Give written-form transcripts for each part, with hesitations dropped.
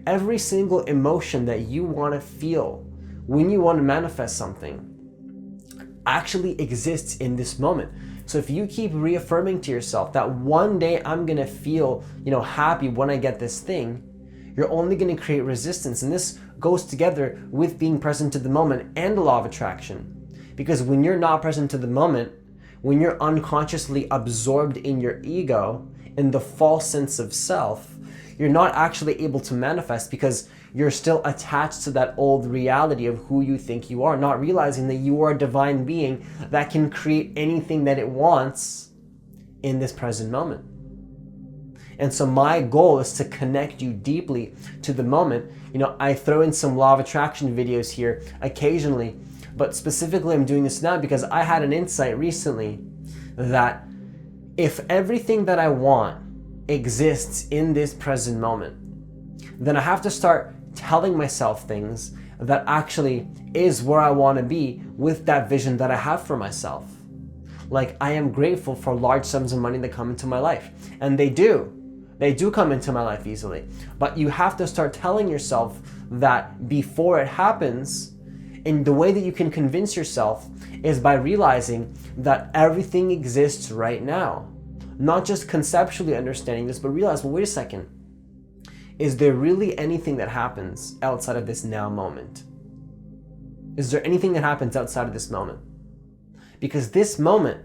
Every single emotion that you want to feel when you want to manifest something actually exists in this moment. So if you keep reaffirming to yourself that one day I'm gonna feel, happy when I get this thing, you're only gonna create resistance. And this goes together with being present to the moment and the law of attraction. Because when you're not present to the moment, when you're unconsciously absorbed in your ego, in the false sense of self, you're not actually able to manifest because you're still attached to that old reality of who you think you are, not realizing that you are a divine being that can create anything that it wants in this present moment. And so my goal is to connect you deeply to the moment. I throw in some law of attraction videos here occasionally, but specifically I'm doing this now because I had an insight recently that if everything that I want exists in this present moment, then I have to start telling myself things that actually is where I want to be with that vision that I have for myself. Like, I am grateful for large sums of money that come into my life. And they do come into my life easily. But you have to start telling yourself that before it happens. And the way that you can convince yourself is by realizing that everything exists right now. Not just conceptually understanding this, but realize, well, wait a second. Is there really anything that happens outside of this now moment? Is there anything that happens outside of this moment? Because this moment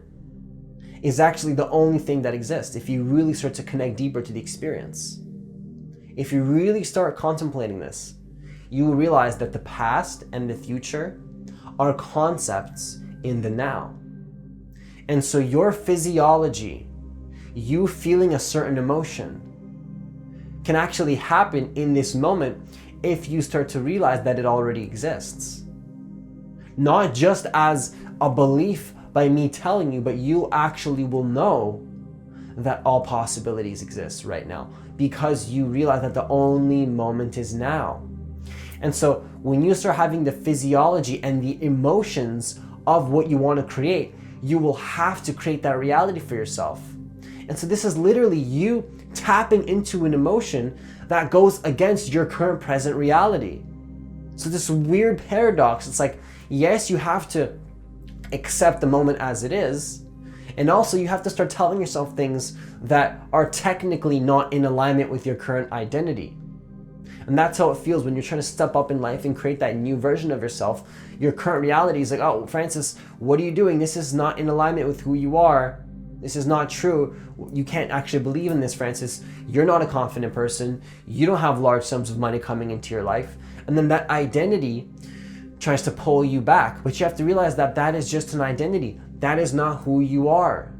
is actually the only thing that exists if you really start to connect deeper to the experience. If you really start contemplating this, you will realize that the past and the future are concepts in the now. And so your physiology, you feeling a certain emotion, can actually happen in this moment if you start to realize that it already exists. Not just as a belief by me telling you, but you actually will know that all possibilities exist right now because you realize that the only moment is now. And so when you start having the physiology and the emotions of what you want to create, you will have to create that reality for yourself. And so this is literally you tapping into an emotion that goes against your current present reality. So this weird paradox, it's like, yes, you have to accept the moment as it is, and also you have to start telling yourself things that are technically not in alignment with your current identity. And that's how it feels when you're trying to step up in life and create that new version of yourself. Your current reality is like, oh, Francis, what are you doing? This is not in alignment with who you are. This is not true. You can't actually believe in this, Francis. You're not a confident person. You don't have large sums of money coming into your life. And then that identity tries to pull you back. But you have to realize that that is just an identity. That is not who you are.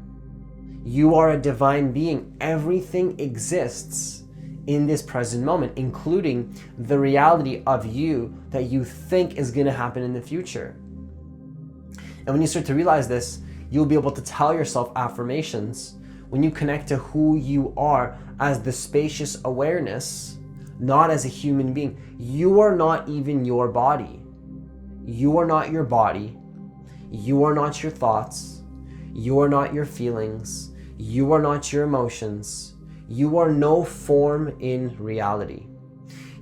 You are a divine being. Everything exists in this present moment, including the reality of you that you think is going to happen in the future. And when you start to realize this, you'll be able to tell yourself affirmations when you connect to who you are as the spacious awareness, not as a human being. You are not even your body. You are not your body. You are not your thoughts. You are not your feelings. You are not your emotions. You are no form in reality.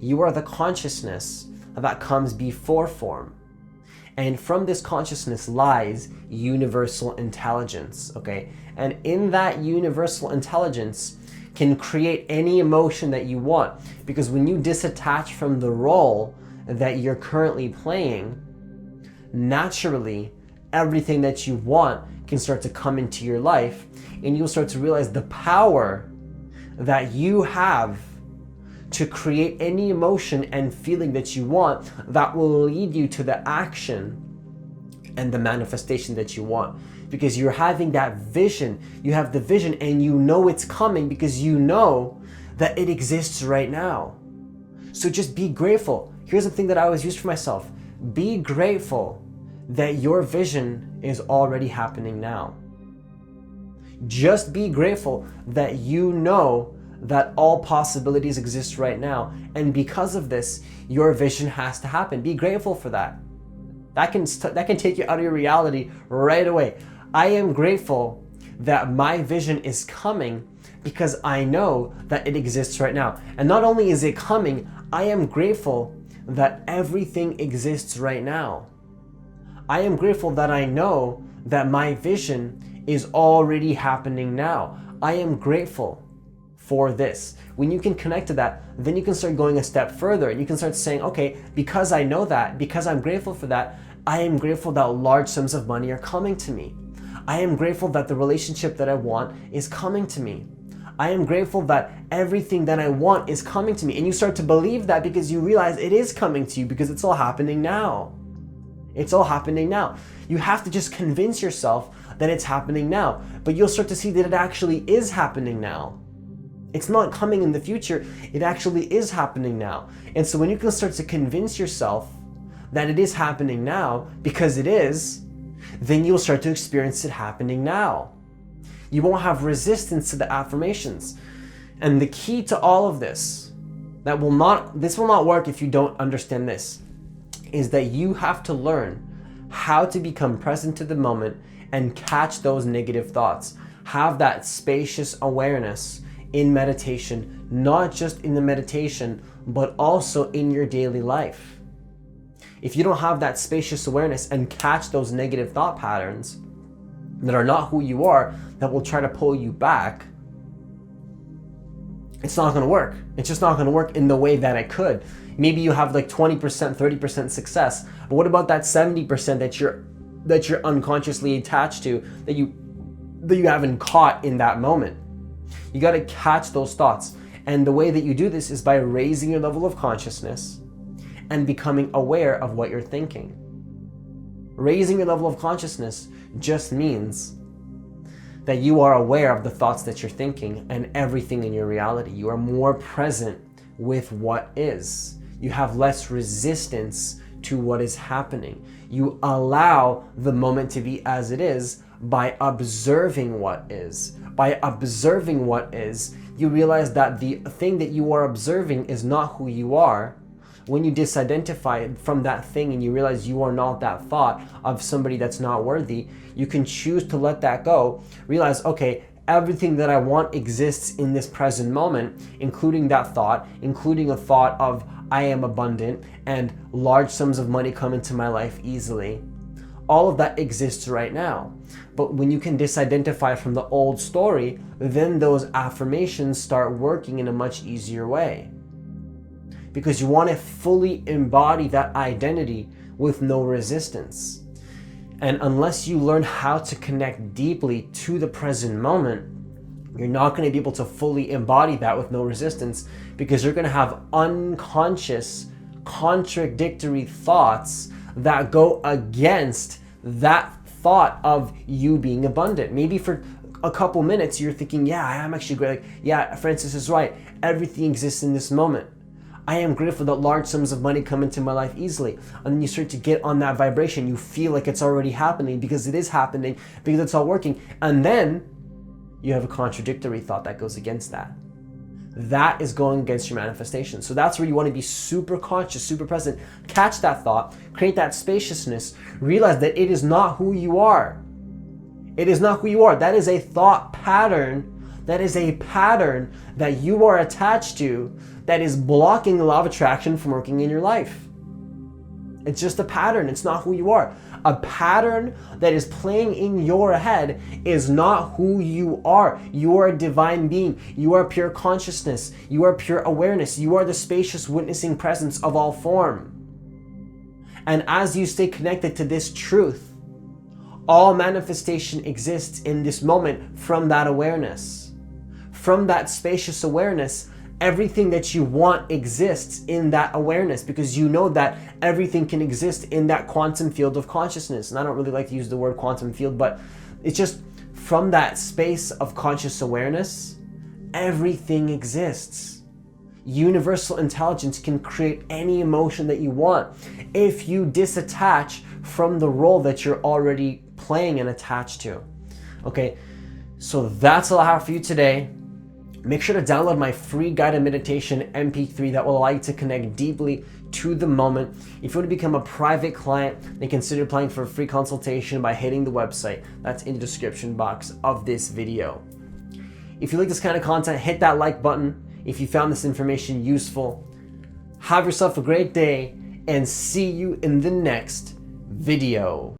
You are the consciousness that comes before form. And from this consciousness lies universal intelligence, okay? And in that universal intelligence can create any emotion that you want. Because when you disattach from the role that you're currently playing, naturally, everything that you want can start to come into your life, and you'll start to realize the power that you have to create any emotion and feeling that you want that will lead you to the action and the manifestation that you want. Because you're having that vision, you have the vision and you know it's coming because you know that it exists right now. So just be grateful. Here's the thing that I always use for myself. Be grateful that your vision is already happening now. Just be grateful that you know that all possibilities exist right now. And because of this, your vision has to happen. Be grateful for that. That can take you out of your reality right away. I am grateful that my vision is coming because I know that it exists right now. And not only is it coming, I am grateful that everything exists right now. I am grateful that I know that my vision is already happening now. I am grateful for this. When you can connect to that, then you can start going a step further and you can start saying, okay, because I know that, because I'm grateful for that, I am grateful that large sums of money are coming to me. I am grateful that the relationship that I want is coming to me. I am grateful that everything that I want is coming to me. And you start to believe that because you realize it is coming to you because it's all happening now. It's all happening now. You have to just convince yourself that it's happening now, but you'll start to see that it actually is happening now. It's not coming in the future, it actually is happening now. And so when you can start to convince yourself that it is happening now, because it is, then you'll start to experience it happening now. You won't have resistance to the affirmations. And the key to all of this, this will not work if you don't understand this, is that you have to learn how to become present to the moment and catch those negative thoughts. Have that spacious awareness in meditation, not just in the meditation, but also in your daily life. If you don't have that spacious awareness and catch those negative thought patterns that are not who you are, that will try to pull you back, it's not gonna work. It's just not gonna work in the way that it could. Maybe you have like 20%, 30% success, but what about that 70% that you're unconsciously attached to, that you haven't caught in that moment? You got to catch those thoughts. And the way that you do this is by raising your level of consciousness and becoming aware of what you're thinking. Raising your level of consciousness just means that you are aware of the thoughts that you're thinking and everything in your reality. You are more present with what is. You have less resistance to what is happening. You allow the moment to be as it is by observing what is. By observing what is, you realize that the thing that you are observing is not who you are. When you disidentify from that thing and you realize you are not that thought of somebody that's not worthy, you can choose to let that go. Realize, okay, everything that I want exists in this present moment, including that thought, including a thought of I am abundant and large sums of money come into my life easily. All of that exists right now. But when you can disidentify from the old story, then those affirmations start working in a much easier way. Because you want to fully embody that identity with no resistance. And unless you learn how to connect deeply to the present moment, you're not going to be able to fully embody that with no resistance, because you're going to have unconscious, contradictory thoughts that go against that thought of you being abundant. Maybe for a couple minutes you're thinking, yeah, I am actually great. Like, yeah, Francis is right. Everything exists in this moment. I am grateful that large sums of money come into my life easily. And then you start to get on that vibration. You feel like it's already happening because it is happening, because it's all working. And then you have a contradictory thought that goes against that. That is going against your manifestation. So that's where you want to be super conscious, super present. Catch that thought, create that spaciousness, realize that it is not who you are. It is not who you are. That is a thought pattern. That is a pattern that you are attached to that is blocking the law of attraction from working in your life. It's just a pattern. It's not who you are. A pattern that is playing in your head is not who you are. You are a divine being. You are pure consciousness. You are pure awareness. You are the spacious witnessing presence of all form. And as you stay connected to this truth, all manifestation exists in this moment from that awareness. From that spacious awareness, everything that you want exists in that awareness, because you know that everything can exist in that quantum field of consciousness. And I don't really like to use the word quantum field, but it's just from that space of conscious awareness, everything exists. Universal intelligence can create any emotion that you want if you disattach from the role that you're already playing and attached to. Okay, so that's all I have for you today. Make sure to download my free guided meditation MP3 that will allow you to connect deeply to the moment. If you want to become a private client, then consider applying for a free consultation by hitting the website that's in the description box of this video. If you like this kind of content, hit that like button. If you found this information useful, have yourself a great day and see you in the next video.